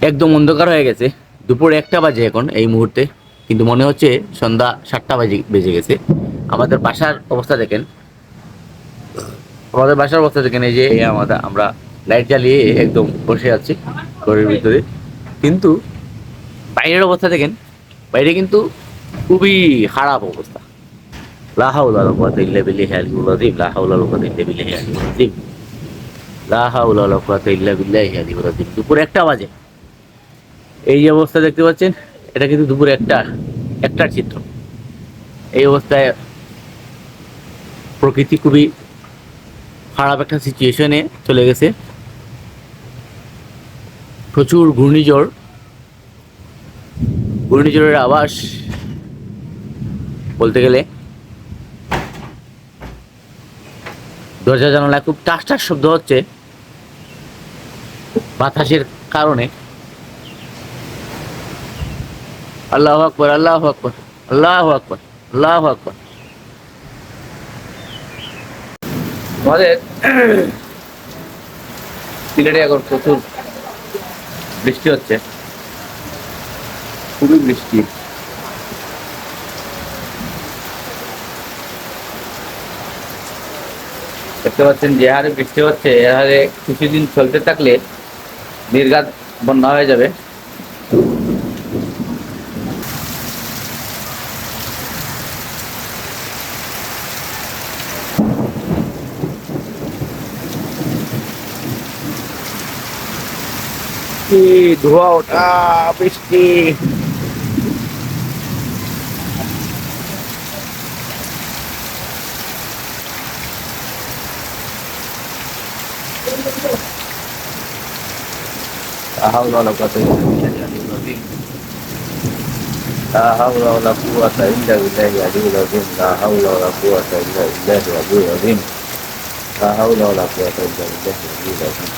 একদম অন্ধকার হয়ে গেছে। দুপুর 1টা বাজে এখন এই মুহূর্তে, কিন্তু মনে হচ্ছে সন্ধ্যা 7টা বেজে গেছে। আমাদের বাসার অবস্থা দেখেন, আমাদের বাসার অবস্থা দেখেন। এই যে আমরা লাইট জ্বালিয়ে একদম বসে আছি ঘরের ভিতরে, কিন্তু বাইরের অবস্থা দেখেন। বাইরে কিন্তু খুবই খারাপ অবস্থা। লা হাওলা ওয়ালা কুওয়াতা ইল্লা বিল্লাহি আল-আলিয়্যিল আযীম, লা হাওলা ওয়ালা কুওয়াতা ইল্লা বিল্লাহি আল-আলিয়্যিল আযীম, লা হাওলা ওয়ালা কুওয়াতা ইল্লা বিল্লাহি আল-আলিয়্যিল আযীম। দুপুর 1টা বাজে। এই যে অবস্থা দেখতে পাচ্ছেন, এটা কিন্তু দুপুর একটার চিত্র। এই অবস্থায় প্রকৃতি খুবই খারাপ একটা সিচুয়েশনে চলে গেছে। প্রচুর ঘূর্ণিঝড়ের আভাস বলতে গেলে। দরজা জানালায় খুব টাস টাস শব্দ হচ্ছে বাতাসের কারণে। আল্লাহু আকবার, আল্লাহু আকবার, আল্লাহু আকবার, আল্লাহু আকবার। আমাদের সিলেটে এখন প্রচুর বৃষ্টি হচ্ছে, খুবই বৃষ্টি। দেখতে পাচ্ছেন যে হারে বৃষ্টি হচ্ছে, এ হারে কিছুদিন চলতে থাকলে নির্ঘাত বন্যা হয়ে যাবে। কি ধোয়া ওঠা বৃষ্টি! لا حول ولا قوة إلا بالله العلي العظيم، لا حول ولا قوة إلا بالله العلي العظيم، لا حول ولا قوة إلا بالله العلي العظيم، لا حول ولا قوة إلا بالله العلي العظيم।